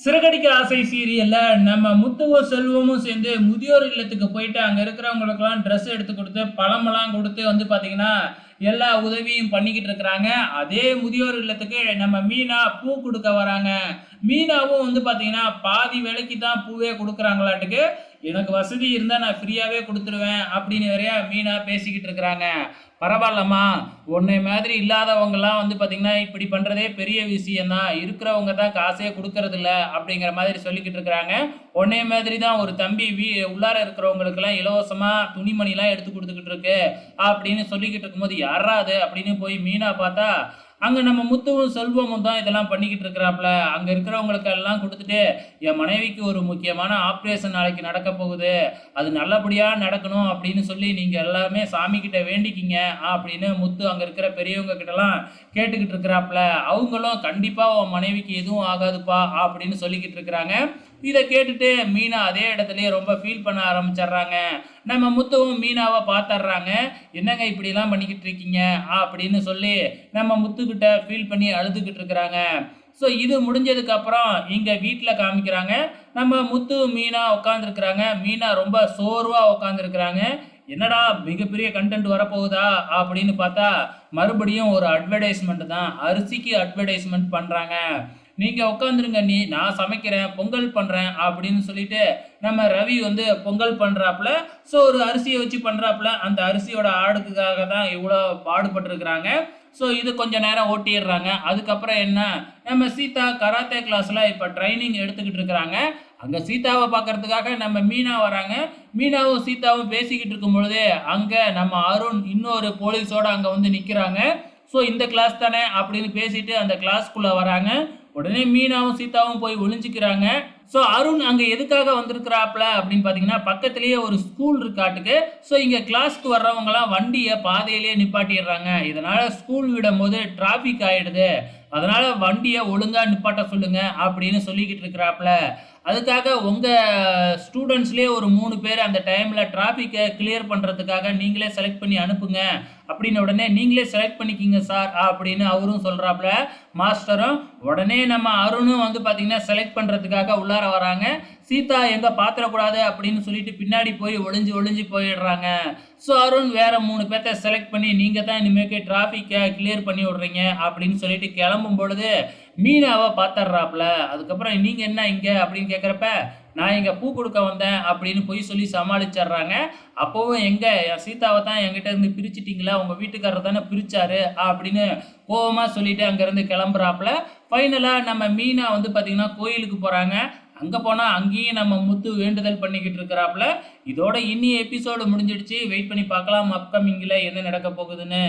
சிறகடிக்க ஆசை சீரியல்ல நம்ம முத்துவும் செல்வமும் சேர்ந்து முதியோர் இல்லத்துக்கு போயிட்டு அங்க இருக்கிறவங்களுக்கெல்லாம் ட்ரெஸ் எடுத்து கொடுத்து பழமெல்லாம் கொடுத்து வந்து பாத்தீங்கன்னா எல்லா உதவியும் பண்ணிக்கிட்டு இருக்கிறாங்க. அதே முதியோர் இல்லத்துக்கு நம்ம மீனா பூ கொடுக்க வராங்க. மீனாவும் வந்து பாத்தீங்கன்னா பாதி விலைக்கு தான் பூவே கொடுக்குறாங்களாட்டுக்கு. எனக்கு வசதி இருந்தா நான் ஃப்ரீயாவே கொடுத்துருவேன் அப்படின்னு வேறையா மீனா பேசிக்கிட்டு இருக்கிறாங்க. பரவாயில்லம்மா, உன்னை மாதிரி இல்லாதவங்கலாம் வந்து பார்த்தீங்கன்னா இப்படி பண்ணுறதே பெரிய விஷயம்தான். இருக்கிறவங்க தான் காசே கொடுக்கறதில்ல அப்படிங்கிற மாதிரி சொல்லிக்கிட்டு இருக்கிறாங்க. உன்னைய மாதிரி தான் ஒரு தம்பி உள்ளார இருக்கிறவங்களுக்கெல்லாம் இலவசமாக துணிமணிலாம் எடுத்து கொடுத்துக்கிட்டு இருக்கு அப்படின்னு சொல்லிக்கிட்டு இருக்கும்போது யாரா அது அப்படின்னு போய் மீனா பார்த்தா அங்கே நம்ம முத்துவும் செல்வமும் தான் இதெல்லாம் பண்ணிக்கிட்டு இருக்கிறாப்புல. அங்கே இருக்கிறவங்களுக்கு எல்லாம் கொடுத்துட்டு என் மனைவிக்கு ஒரு முக்கியமான ஆப்ரேஷன் நாளைக்கு நடக்க போகுது, அது நல்லபடியாக நடக்கணும் அப்படின்னு சொல்லி நீங்கள் எல்லாமே சாமிக்கிட்ட வேண்டிக்கிங்க அப்படின்னு முத்து அங்கே இருக்கிற பெரியவங்க கிட்டலாம் கேட்டுக்கிட்டு இருக்கிறாப்புல. அவங்களும் கண்டிப்பாக உன் மனைவிக்கு எதுவும் ஆகாதுப்பா அப்படின்னு சொல்லிக்கிட்டு இருக்கிறாங்க. இதை கேட்டுட்டு மீனா அதே இடத்துலயே ரொம்ப ஃபீல் பண்ண ஆரம்பிச்சிடுறாங்க. நம்ம முத்துவும் மீனாவை பார்த்துடுறாங்க. என்னங்க இப்படிலாம் பண்ணிக்கிட்டு இருக்கீங்க அப்படின்னு சொல்லி நம்ம முத்துக்கிட்ட ஃபீல் பண்ணி அழுதுகிட்டு இருக்கிறாங்க. ஸோ இது முடிஞ்சதுக்கு அப்புறம் இங்கே வீட்டில் காமிக்கிறாங்க. நம்ம முத்து மீனா உட்காந்துருக்குறாங்க. மீனா ரொம்ப சோர்வாக உட்காந்துருக்குறாங்க. என்னடா மிகப்பெரிய கண்டென்ட் வரப்போகுதா அப்படின்னு பார்த்தா மறுபடியும் ஒரு அட்வர்டைஸ்மெண்ட் தான். அரிசிக்கு அட்வர்டைஸ்மெண்ட் பண்ணுறாங்க. நீங்கள் உட்காந்துருங்க, நான் சமைக்கிறேன், பொங்கல் பண்ணுறேன் அப்படின்னு சொல்லிட்டு நம்ம ரவி வந்து பொங்கல் பண்ணுறாப்புல. ஸோ ஒரு அரிசியை வச்சு பண்ணுறாப்புல. அந்த அரிசியோட ஆடுக்காக தான் இவ்வளோ பாடுபட்டுருக்குறாங்க. ஸோ இது கொஞ்சம் நேரம் ஓட்டிடுறாங்க. அதுக்கப்புறம் என்ன, நம்ம சீதா கராத்தே கிளாஸில் இப்போ ட்ரைனிங் எடுத்துக்கிட்டு இருக்கிறாங்க. அங்கே சீதாவை பார்க்கறதுக்காக நம்ம மீனா வராங்க. மீனாவும் சீதாவும் பேசிக்கிட்டு இருக்கும் பொழுதே அங்கே நம்ம அருண் இன்னொரு போலீஸோடு அங்கே வந்து நிற்கிறாங்க. ஸோ இந்த கிளாஸ் தானே அப்படின்னு பேசிட்டு அந்த கிளாஸ்க்குள்ளே வராங்க. உடனே மீனாவும் சீதாவும் போய் ஒளிஞ்சிக்கிறாங்க. ஸோ அருண் அங்கே எதுக்காக வந்திருக்கிறாப்ல அப்படின்னு பார்த்தீங்கன்னா பக்கத்துலேயே ஒரு ஸ்கூல் இருக்காட்டுக்கு. ஸோ இங்கே கிளாஸ்க்கு வர்றவங்கலாம் வண்டியை பாதையிலேயே நிப்பாட்டிடுறாங்க. இதனால் ஸ்கூல் விடும் போது டிராஃபிக் ஆகிடுது. அதனால் வண்டியை ஒழுங்காக நிப்பாட்ட சொல்லுங்க அப்படின்னு சொல்லிக்கிட்டு இருக்கிறாப்புல. அதுக்காக உங்கள் ஸ்டூடெண்ட்ஸ்லேயே ஒரு 3 பேர் அந்த டைமில் டிராஃபிக்கை கிளியர் பண்ணுறதுக்காக நீங்களே செலக்ட் பண்ணி அனுப்புங்க அப்படின்னு உடனே நீங்களே செலக்ட் பண்ணிக்கிங்க சார் அப்படின்னு அவரும் சொல்கிறாப்புல. மாஸ்டரும் உடனே நம்ம அருணும் வந்து பார்த்திங்கன்னா செலக்ட் பண்ணுறதுக்காக உள்ளார வராங்க. சீதா எங்கே பாத்திரக்கூடாது அப்படின்னு சொல்லிட்டு பின்னாடி போய் ஒளிஞ்சு போயிடுறாங்க. ஸோ அருண் வேறு 3 பேர்த்த செலக்ட் பண்ணி நீங்கள் தான் இனிமேக்கு டிராஃபிக்கை கிளியர் பண்ணி விட்றீங்க அப்படின்னு சொல்லிட்டு கிளம்பும் பொழுது மீனாவை பார்த்துட்றாப்புல. அதுக்கப்புறம் நீங்கள் என்ன இங்கே அப்படின்னு கேட்குறப்ப நான் இங்கே பூ கொடுக்க வந்தேன் அப்படின்னு போய் சொல்லி சமாளிச்சிட்றாங்க. அப்போவும் எங்கே என் சீதாவை தான் என்கிட்ட இருந்து பிரிச்சிட்டிங்களா, உங்கள் வீட்டுக்காரர் தானே பிரித்தாரு அப்படின்னு கோவமாக சொல்லிட்டு அங்கேருந்து கிளம்புறாப்புல. ஃபைனலாக நம்ம மீனா வந்து பார்த்திங்கன்னா கோயிலுக்கு போகிறாங்க. அங்கே போனால் அங்கேயும் நம்ம முத்து வேண்டுதல் பண்ணிக்கிட்டு இருக்கிறாப்புல. இதோட இன்னி எபிசோடு முடிஞ்சிடுச்சு. வெயிட் பண்ணி பார்க்கலாம் அப்கமிங்கில் என்ன நடக்க போகுதுன்னு.